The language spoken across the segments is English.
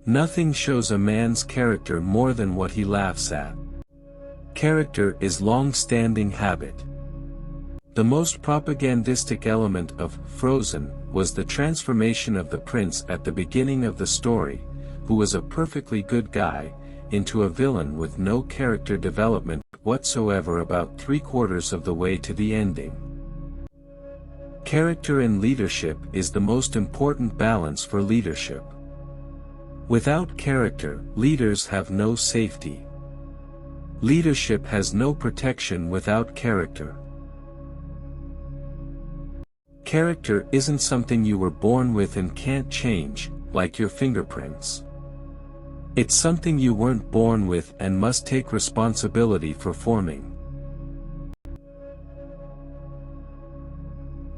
Nothing shows a man's character more than what he laughs at. Character is long-standing habit. The most propagandistic element of Frozen was the transformation of the prince at the beginning of the story, who was a perfectly good guy, into a villain with no character development whatsoever about 3/4 of the way to the ending. Character in leadership is the most important balance for leadership. Without character, leaders have no safety. Leadership has no protection without character. Character isn't something you were born with and can't change, like your fingerprints. It's something you weren't born with and must take responsibility for forming.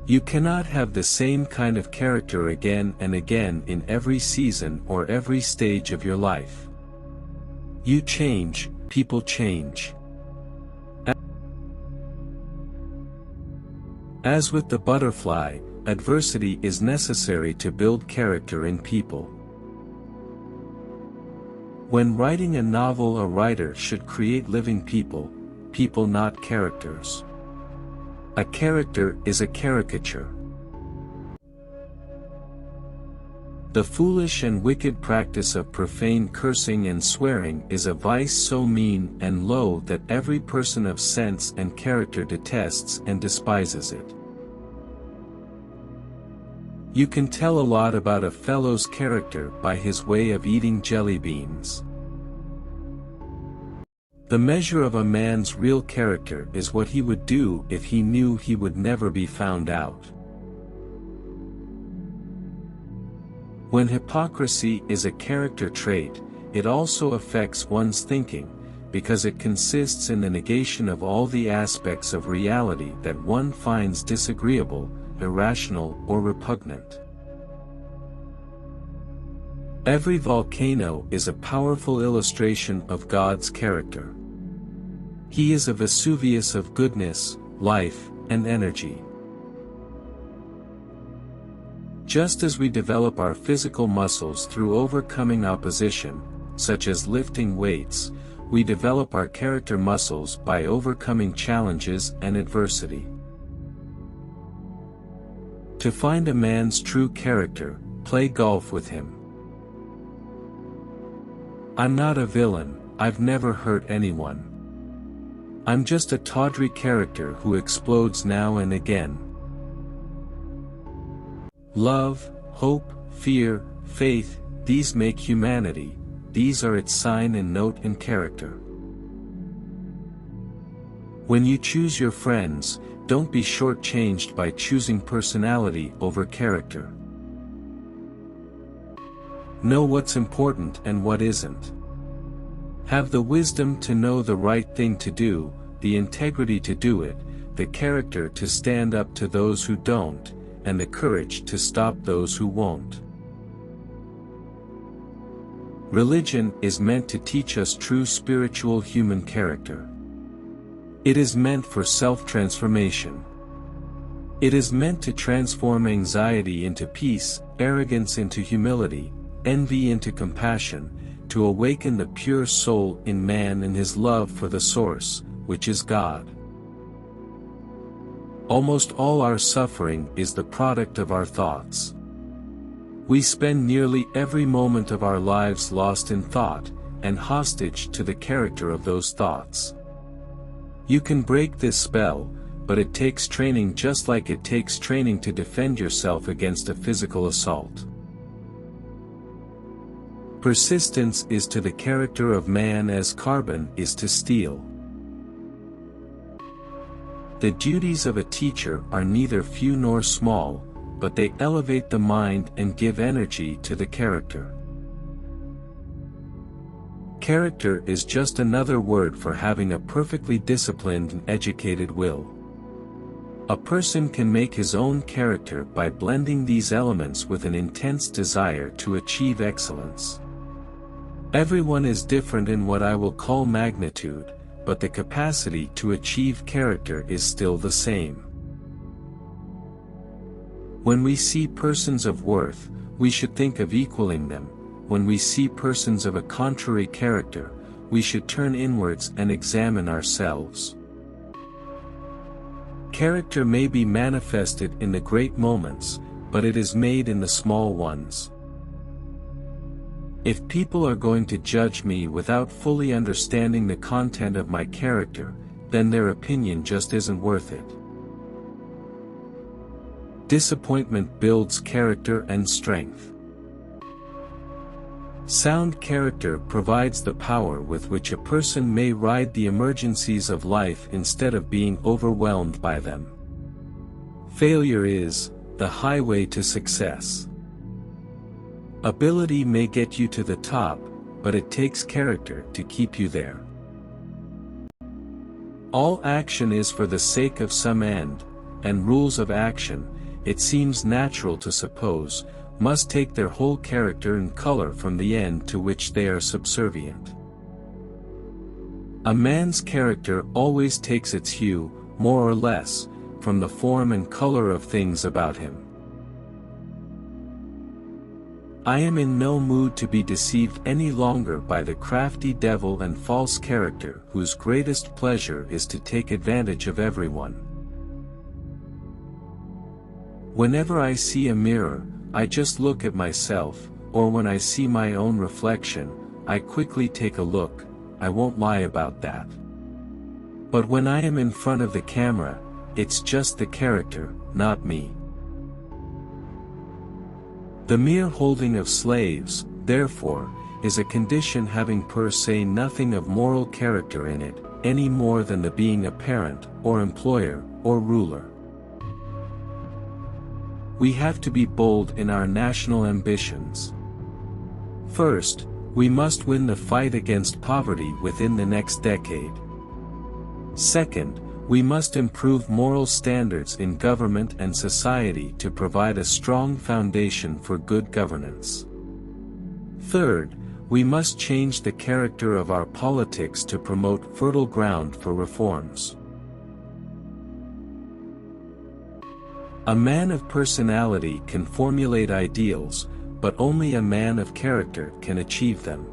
You cannot have the same kind of character again and again in every season or every stage of your life. You change, people change. As with the butterfly, adversity is necessary to build character in people. When writing a novel, a writer should create living people, people not characters. A character is a caricature. The foolish and wicked practice of profane cursing and swearing is a vice so mean and low that every person of sense and character detests and despises it. You can tell a lot about a fellow's character by his way of eating jelly beans. The measure of a man's real character is what he would do if he knew he would never be found out. When hypocrisy is a character trait, it also affects one's thinking, because it consists in the negation of all the aspects of reality that one finds disagreeable, irrational, or repugnant. Every volcano is a powerful illustration of God's character. He is a Vesuvius of goodness, life, and energy. Just as we develop our physical muscles through overcoming opposition, such as lifting weights, we develop our character muscles by overcoming challenges and adversity. To find a man's true character, play golf with him. I'm not a villain, I've never hurt anyone. I'm just a tawdry character who explodes now and again. Love, hope, fear, faith, these make humanity, these are its sign and note and character. When you choose your friends, don't be shortchanged by choosing personality over character. Know what's important and what isn't. Have the wisdom to know the right thing to do, the integrity to do it, the character to stand up to those who don't, and the courage to stop those who won't. Religion is meant to teach us true spiritual human character. It is meant for self-transformation. It is meant to transform anxiety into peace, arrogance into humility, envy into compassion, to awaken the pure soul in man and his love for the source, which is God. Almost all our suffering is the product of our thoughts. We spend nearly every moment of our lives lost in thought, and hostage to the character of those thoughts. You can break this spell, but it takes training, just like it takes training to defend yourself against a physical assault. Persistence is to the character of man as carbon is to steel. The duties of a teacher are neither few nor small, but they elevate the mind and give energy to the character. Character is just another word for having a perfectly disciplined and educated will. A person can make his own character by blending these elements with an intense desire to achieve excellence. Everyone is different in what I will call magnitude, but the capacity to achieve character is still the same. When we see persons of worth, we should think of equaling them, when we see persons of a contrary character, we should turn inwards and examine ourselves. Character may be manifested in the great moments, but it is made in the small ones. If people are going to judge me without fully understanding the content of my character, then their opinion just isn't worth it. Disappointment builds character and strength. Sound character provides the power with which a person may ride the emergencies of life instead of being overwhelmed by them. Failure is the highway to success. Ability may get you to the top, but it takes character to keep you there. All action is for the sake of some end, and rules of action, it seems natural to suppose, must take their whole character and color from the end to which they are subservient. A man's character always takes its hue, more or less, from the form and color of things about him. I am in no mood to be deceived any longer by the crafty devil and false character whose greatest pleasure is to take advantage of everyone. Whenever I see a mirror, I just look at myself, or when I see my own reflection, I quickly take a look. I won't lie about that. But when I am in front of the camera, it's just the character, not me. The mere holding of slaves, therefore, is a condition having per se nothing of moral character in it, any more than the being a parent, or employer, or ruler. We have to be bold in our national ambitions. First, we must win the fight against poverty within the next decade. Second, we must improve moral standards in government and society to provide a strong foundation for good governance. Third, we must change the character of our politics to promote fertile ground for reforms. A man of personality can formulate ideals, but only a man of character can achieve them.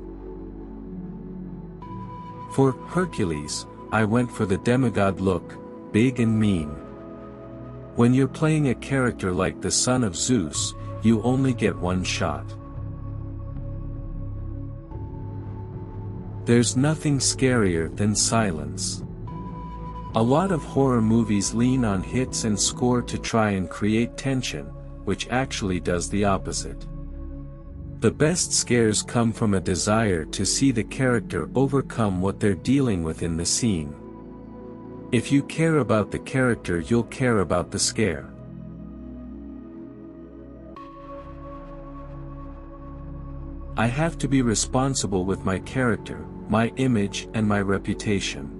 For Hercules, I went for the demigod look, big and mean. When you're playing a character like the son of Zeus, you only get one shot. There's nothing scarier than silence. A lot of horror movies lean on hits and score to try and create tension, which actually does the opposite. The best scares come from a desire to see the character overcome what they're dealing with in the scene. If you care about the character, you'll care about the scare. I have to be responsible with my character, my image and my reputation.